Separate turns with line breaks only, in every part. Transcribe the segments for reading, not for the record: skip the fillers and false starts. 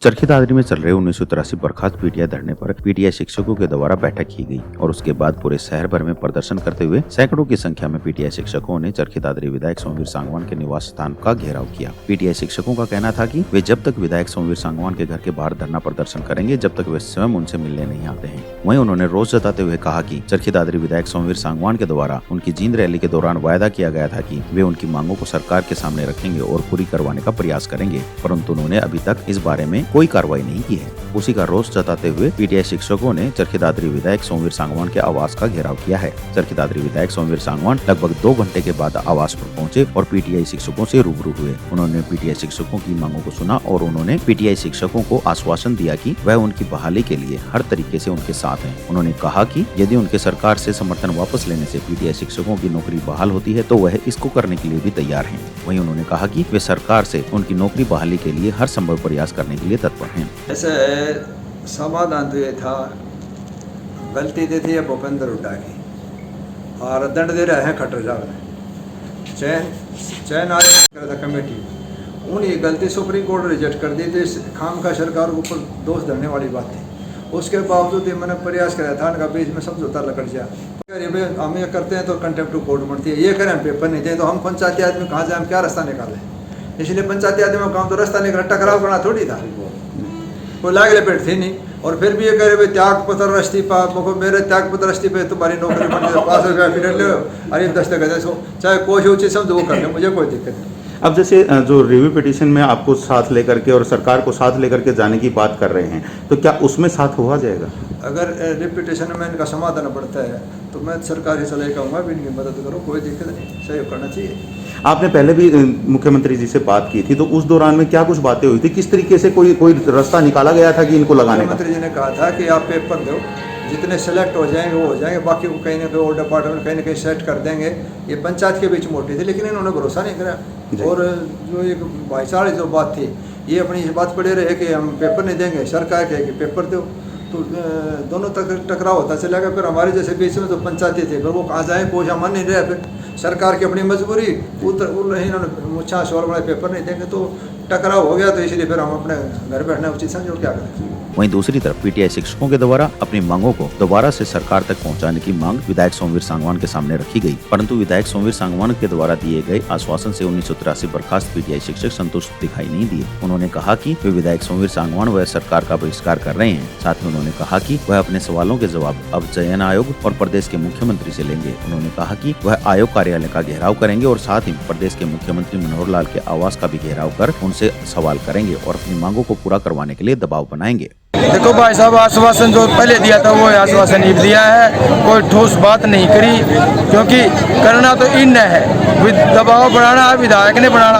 चरखी दादरी में चल रहे 1983 बर्खास्त पीटीआई धरने पर पीटीआई शिक्षकों के द्वारा बैठक की गई और उसके बाद पूरे शहर भर में प्रदर्शन करते हुए सैकड़ों की संख्या में पीटीआई शिक्षकों ने चरखी दादरी विधायक सोमवीर सांगवान के निवास स्थान का घेराव किया। पीटीआई शिक्षकों का कहना था कि वे जब तक विधायक सोमवीर सांगवान के घर के बाहर धरना प्रदर्शन करेंगे जब तक वे स्वयं उनसे मिलने नहीं आते हैं। वहीं उन्होंने रोष जताते हुए कहा कि चरखी दादरी विधायक सोमवीर सांगवान के द्वारा उनकी जींद रैली के दौरान वायदा किया गया था कि वे उनकी मांगों को सरकार के सामने रखेंगे और पूरी करवाने का प्रयास करेंगे, परंतु उन्होंने अभी तक इस बारे में कोई कार्रवाई नहीं की है। उसी का रोष जताते हुए पीटीआई शिक्षकों ने चरखी दादरी विधायक सोमवीर सांगवान के आवास का घेराव किया है। चरखी दादरी विधायक सोमवीर सांगवान लगभग 2 घंटे के बाद आवास पर पहुंचे और पीटीआई शिक्षकों से रूबरू हुए। उन्होंने पीटीआई शिक्षकों की मांगों को सुना और उन्होंने पीटीआई शिक्षकों को आश्वासन दिया कि वह उनकी बहाली के लिए हर तरीके से उनके साथ हैं। उन्होंने कहा कि यदि उनके सरकार से समर्थन वापस लेने से पीटीआई शिक्षकों की नौकरी बहाल होती है तो वह इसको करने के लिए भी तैयार हैं। वहीं उन्होंने कहा कि वे सरकार से उनकी नौकरी बहाली के लिए हर संभव प्रयास करने के लिए तत्पर हैं।
ऐसे समाधान तो ये था, गलती दी थी भूपेंद्र हुड्डा की और दंड दे रहे हैं खट्टर साहब ने। चयन आयोग था कमेटी, उन्हीं गलती सुप्रीम कोर्ट रिजेक्ट कर दी थी। खाम का सरकार के ऊपर दोष धरने वाली बात थी। उसके बावजूद मैंने प्रयास कराया था उनका बीच में समझौता लकड़ जा हम ये करते हैं तो कंटेम्प्ट टू कोर्ट बनती है। ये करें हम पेपर नहीं दें तो हम पंचायती आदमी कहाँ जाए, हम क्या रास्ता निकालें। इसलिए पंचायती आदमी में काम तो रास्ता निकाल, टकराव करना थोड़ी था, कोई लाग लपेट थी नहीं। और फिर भी ये कह रहे त्याग पत्र इस्तीफा, मेरे त्याग पत्र इस्तीफे तुम्हारी नौकरी बन जाए, 5 रुपया फिर लो, अरे दस्तखत है, चाहे कोई ऊँची समझ वो कर ले, मुझे कोई दिक्कत नहीं।
अब जैसे जो रिव्यू पिटीशन में आपको साथ लेकर के और सरकार को साथ लेकर के जाने की बात कर रहे हैं, तो क्या उसमें साथ हुआ जाएगा?
अगर रिपीटेशन में इनका समाधान बढ़ता है तो मैं सरकार ही सलाह कहूँगा भी इनकी मदद करो, कोई दिक्कत नहीं, सहयोग करना चाहिए।
आपने पहले भी मुख्यमंत्री जी से बात की थी, तो उस दौरान में क्या कुछ बातें हुई थी, किस तरीके से कोई रास्ता निकाला गया था कि इनको लगाने का?
मुख्यमंत्री जी ने कहा था कि आप पेपर दो, जितने सेलेक्ट हो जाएंगे वो हो जाएंगे, बाकी को कहीं ना कहीं और डिपार्टमेंट कहीं ना कहीं सेट कर देंगे। ये पंचायत के बीच मोटी थी, लेकिन इन्होंने भरोसा नहीं करा। और जो एक भाईचारे जो बात थी, ये अपनी बात पड़े रहे कि हम पेपर नहीं देंगे, सरकार कहे कि पेपर दो, तो दोनों तक टकराव होता चलेगा। फिर हमारे जैसे बीच में जो पंचायती थे फिर वो कहाँ जाए, कोई मन नहीं रहा। फिर सरकार की अपनी मजबूरी, इन्होंने मुच्छा शोर बड़े पेपर नहीं देंगे तो टकराव हो गया। तो इसलिए फिर हम अपने घर बैठना उचित समझो, क्या करें।
वहीं दूसरी तरफ पीटीआई शिक्षकों के द्वारा अपनी मांगों को दोबारा से सरकार तक पहुंचाने की मांग विधायक सोमवीर सांगवान के सामने रखी गई, परंतु विधायक सोमवीर सांगवान के द्वारा दिए गए आश्वासन से 1983 बर्खास्त पीटीआई शिक्षक संतुष्ट दिखाई नहीं दिए। उन्होंने कहा कि वे विधायक सोमवीर सांगवान व सरकार का बहिष्कार कर रहे हैं। साथ ही उन्होंने कहा कि वह अपने सवालों के जवाब अब चयन आयोग और प्रदेश के मुख्यमंत्री से लेंगे। उन्होंने कहा कि वह आयोग कार्यालय का घेराव करेंगे और साथ ही प्रदेश के मुख्यमंत्री मनोहर लाल के आवास का भी घेराव कर उनसे सवाल करेंगे और अपनी मांगों को पूरा करवाने के लिए दबाव बनाएंगे।
देखो भाई साहब, आश्वासन जो पहले दिया था वो आश्वासन ही दिया है, कोई ठोस बात नहीं करी, क्योंकि करना तो इन है, दबाव बढ़ाना है विधायक ने बढ़ाना।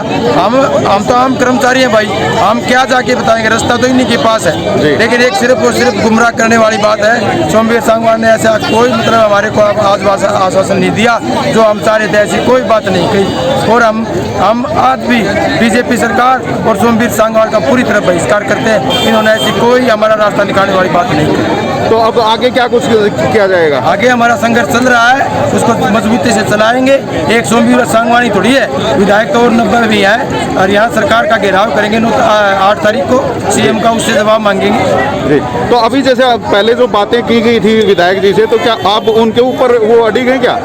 हम तो आम कर्मचारी हैं भाई, हम क्या जाके बताएंगे, रास्ता तो इन्हीं के पास है। लेकिन एक सिर्फ और सिर्फ गुमराह करने वाली बात है। सोमवीर सांगवान ने ऐसा कोई मतलब हमारे को आश्वासन नहीं दिया जो हम चाह थे, ऐसी कोई बात नहीं कही। और हम आज भी बीजेपी सरकार और सोमवीर सांगवान का पूरी तरह बहिष्कार करते हैं। इन्होंने ऐसी कोई हमारा रास्ता निकालने वाली बात नहीं की।
तो अब आगे क्या कुछ किया जाएगा?
आगे हमारा संघर्ष चल रहा है, उसको मजबूती से चलाएंगे। एक सोमवीर सांगवानी थोड़ी है, विधायक तो और 90 भी है। और यहाँ सरकार का घेराव करेंगे 8 तारीख को, सीएम का उससे जवाब मांगेंगे
जी। तो अभी जैसे पहले जो बातें की गई थी विधायक जी से, तो क्या आप उनके ऊपर वो अड़ी गए क्या?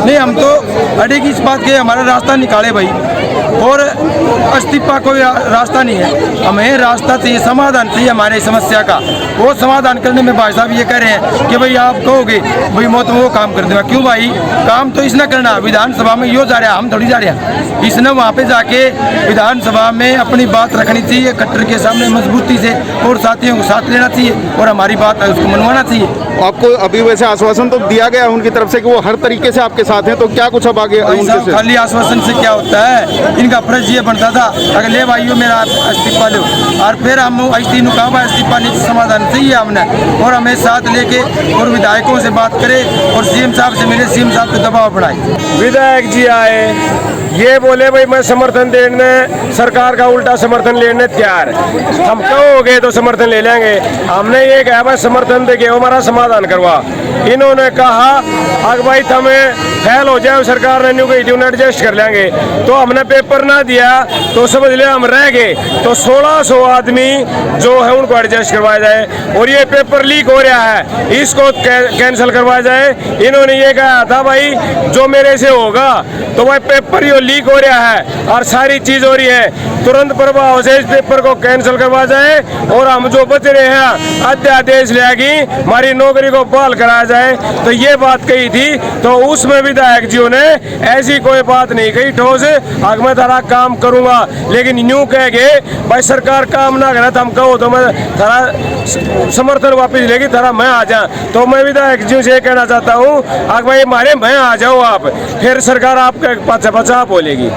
नहीं, हम तो अड़ी की इस बात के हमारा रास्ता निकाले भाई, और इस्तीफा कोई रास्ता नहीं है। हमें रास्ता चाहिए, समाधान चाहिए हमारे समस्या का। वो समाधान करने में भाई साहब ये कह रहे हैं कि भाई आप कहोगे भाई मौत में वो काम कर देगा। क्यों भाई, काम तो इसने करना, विधानसभा में यो जा रहा है, हम थोड़ी जा रहे हैं। इसने वहाँ पे जाके विधानसभा में अपनी बात रखनी चाहिए खट्टर के सामने मजबूती से, और साथियों को साथ लेना चाहिए और हमारी बात है उसको मनवाना चाहिए।
आपको अभी वैसे आश्वासन तो दिया गया उनकी तरफ से कि वो हर तरीके से आपके साथ हैं, तो क्या कुछ अब आगे?
खाली आश्वासन से क्या होता है, इनका फर्ज ये बनता था अगर ले भाइयों मेरा इस्तीफा लो, और फिर हम इस्तीफा नहीं, समाधान चाहिए हमने, और हमें साथ लेके और विधायकों से बात करे और सीएम साहब से मिले, सीएम साहब पे दबाव बढ़ाए।
विधायक जी आए, ये बोले भाई मैं समर्थन देने, सरकार का उल्टा समर्थन लेने तैयार है। हम कहोगे तो समर्थन ले लेंगे। हमने ये कहा भाई समर्थन दे के हमारा समाधान करवा। इन्होंने कहा अगर भाई हमें फेल हो जाए, सरकार ने न्यू कही थी उन्हें एडजस्ट कर लेंगे, तो हमने पेपर ना दिया तो समझ लिया हम रह गए। तो 1600 आदमी जो है उनको एडजस्ट करवाया जाए और ये पेपर लीक हो रहा है इसको कैंसिल करवाया जाए। इन्होंने ये कहा था भाई जो मेरे से होगा तो भाई पेपर ये लीक हो रहा है और सारी चीज हो रही है, तुरंत प्रभाव से इस पेपर को कैंसिल करवा जाए और हम जो बच रहे हैं अध्यादेश लेगी हमारी नौकरी को बहाल कराया जाए। तो ये बात कही थी, तो उसमें विधायक जी ने ऐसी कोई बात नहीं कही ठोस, आगे मैं तारा काम करूंगा, लेकिन यूं कह गए भाई सरकार काम ना करे तो हम कहो तो मैं तारा समर्थन वापस लेगी, तारा मैं आ जा। तो मैं विधायक जी से कहना चाहता हूँ आगे भाई हमारे मैं आ जाओ आप, फिर सरकार आपके पाछा पाछा बोलेगी।